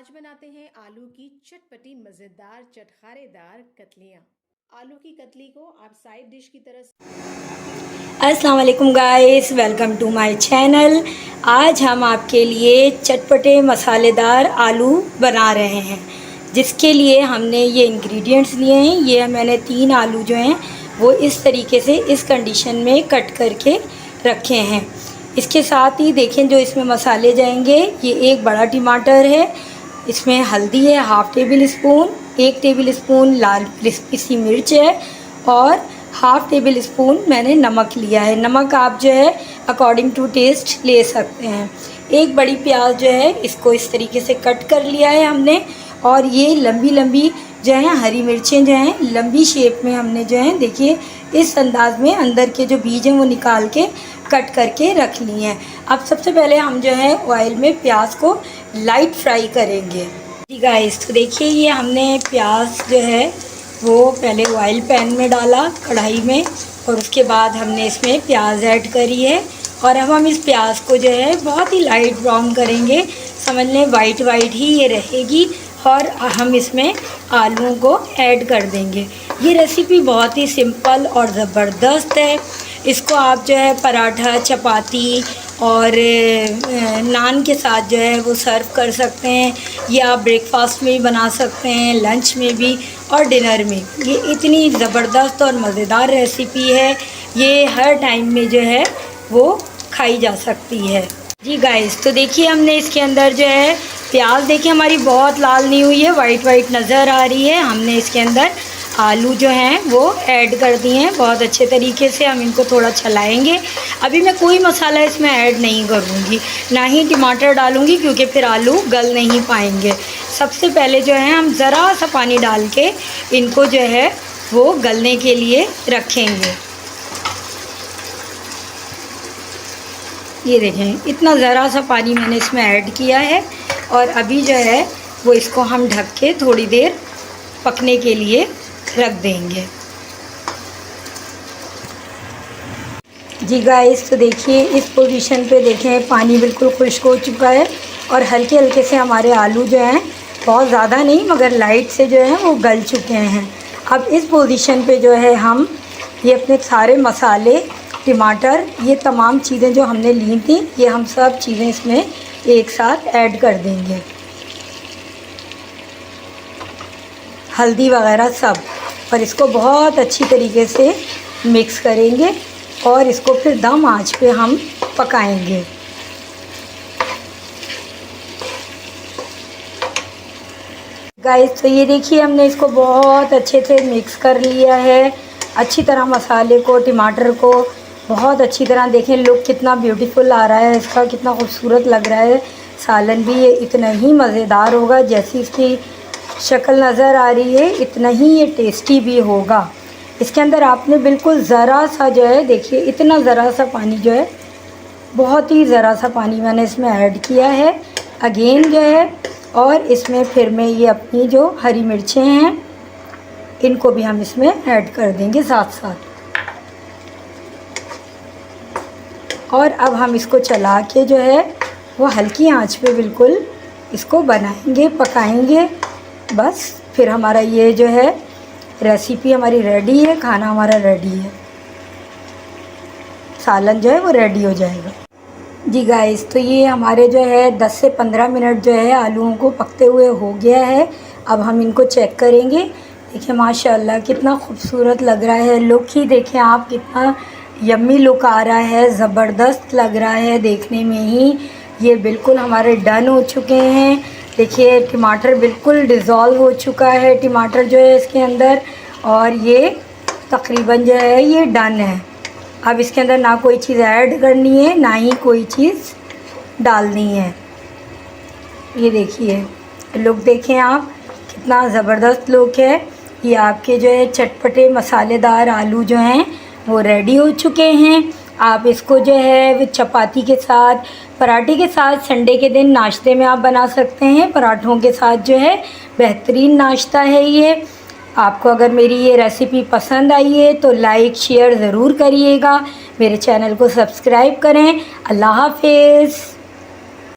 आज बनाते हैं आलू की चटपटी मज़ेदार चटखारेदार कतलियाँ। आलू की कतली को आप साइड डिश की तरह। अस्सलाम वालेकुम guys, welcome to my channel. आज हम आपके लिए चटपटे मसालेदार आलू बना रहे हैं, जिसके लिए हमने ये इंग्रेडिएंट्स लिए हैं। ये मैंने 3 आलू जो हैं वो इस तरीके से इस कंडीशन में कट करके रखे हैं। इसके साथ ही देखें जो इसमें मसाले जाएंगे, ये एक बड़ा टमाटर है, इसमें हल्दी है half tablespoon, 1 tablespoon लाल पिसी मिर्च है और हाफ़ टेबल स्पून मैंने नमक लिया है। नमक आप जो है अकॉर्डिंग टू टेस्ट ले सकते हैं। एक बड़ी प्याज जो है इसको इस तरीके से कट कर लिया है हमने, और ये लंबी लंबी जो है हरी मिर्चें जो हैं लंबी शेप में हमने जो है देखिए इस अंदाज़ में अंदर के जो बीज हैं वो निकाल के कट करके रख ली हैं। अब सबसे पहले हम जो है ऑयल में प्याज को लाइट फ्राई करेंगे। जी गाइस, तो देखिए ये हमने प्याज जो है वो पहले ऑयल पैन में डाला कढ़ाई में, और उसके बाद हमने इसमें प्याज ऐड करी है। और अब हम इस प्याज को जो है बहुत ही लाइट ब्राउन करेंगे, समझ लें वाइट वाइट ही ये रहेगी। और हम इसमें आलूओं को ऐड कर देंगे। ये रेसिपी बहुत ही सिंपल और ज़बरदस्त है। इसको आप जो है पराठा, चपाती और नान के साथ जो है वो सर्व कर सकते हैं, या आप ब्रेकफास्ट में भी बना सकते हैं, लंच में भी और डिनर में। ये इतनी ज़बरदस्त और मज़ेदार रेसिपी है, ये हर टाइम में जो है वो खाई जा सकती है। जी गाइस, तो देखिए हमने इसके अंदर जो है प्याज देखिए हमारी बहुत लाल नहीं हुई है, वाइट वाइट नज़र आ रही है। हमने इसके अंदर आलू जो हैं वो ऐड कर दिए हैं बहुत अच्छे तरीके से। हम इनको थोड़ा चलाएंगे। अभी मैं कोई मसाला इसमें ऐड नहीं करूँगी, ना ही टमाटर डालूँगी, क्योंकि फिर आलू गल नहीं पाएंगे। सबसे पहले जो है हम ज़रा सा पानी डाल के इनको जो है वो गलने के लिए रखेंगे। ये देखें इतना ज़रा सा पानी मैंने इसमें ऐड किया है, और अभी जो है वो इसको हम ढक के थोड़ी देर पकने के लिए रख देंगे। जी गाइस, तो देखिए इस पोजीशन पे देखें पानी बिल्कुल खुश्क हो चुका है, और हल्के हल्के से हमारे आलू जो हैं बहुत ज़्यादा नहीं मगर लाइट से जो है वो गल चुके हैं। अब इस पोजीशन पे जो है हम ये अपने सारे मसाले, टमाटर, ये तमाम चीज़ें जो हमने ली थी, ये हम सब चीज़ें इसमें एक साथ ऐड कर देंगे, हल्दी वगैरह सब, और इसको बहुत अच्छी तरीके से मिक्स करेंगे और इसको फिर दम आंच पे हम पकाएंगे। गाइस, तो ये देखिए हमने इसको बहुत अच्छे से मिक्स कर लिया है, अच्छी तरह मसाले को, टमाटर को बहुत अच्छी तरह। देखें लुक कितना ब्यूटीफुल आ रहा है इसका, कितना खूबसूरत लग रहा है। सालन भी ये इतना ही मज़ेदार होगा, जैसी इसकी शक्ल नज़र आ रही है इतना ही ये टेस्टी भी होगा। इसके अंदर आपने बिल्कुल ज़रा सा जो है देखिए इतना ज़रा सा पानी जो है, बहुत ही ज़रा सा पानी मैंने इसमें ऐड किया है अगेन जो है। और इसमें फिर मैं ये अपनी जो हरी मिर्चें हैं इनको भी हम इसमें ऐड कर देंगे साथ साथ। और अब हम इसको चला के जो है वो हल्की आंच पे बिल्कुल इसको बनाएंगे, पकाएंगे। बस फिर हमारा ये जो है रेसिपी हमारी रेडी है, खाना हमारा रेडी है, सालन जो है वो रेडी हो जाएगा। जी गाइस, तो ये हमारे जो है 10 से 15 मिनट जो है आलूओं को पकते हुए हो गया है। अब हम इनको चेक करेंगे। देखिए माशाल्लाह कितना खूबसूरत लग रहा है, लुक ही देखें आप, कितना यम्मी लुक आ रहा है, ज़बरदस्त लग रहा है देखने में ही। ये बिल्कुल हमारे डन हो चुके हैं। देखिए टमाटर बिल्कुल डिज़ोल्व हो चुका है, टमाटर जो है इसके अंदर, और ये तकरीबन जो है ये डन है। अब इसके अंदर ना कोई चीज़ ऐड करनी है, ना ही कोई चीज़ डालनी है। ये देखिए लुक देखें आप, कितना ज़बरदस्त लुक है। ये आपके जो है चटपटे मसालेदार आलू जो हैं वो रेडी हो चुके हैं। आप इसको जो है चपाती के साथ, पराठे के साथ, संडे के दिन नाश्ते में आप बना सकते हैं। पराठों के साथ जो है बेहतरीन नाश्ता है ये। आपको अगर मेरी ये रेसिपी पसंद आई है तो लाइक शेयर ज़रूर करिएगा, मेरे चैनल को सब्सक्राइब करें। अल्लाह हाफ़िज़।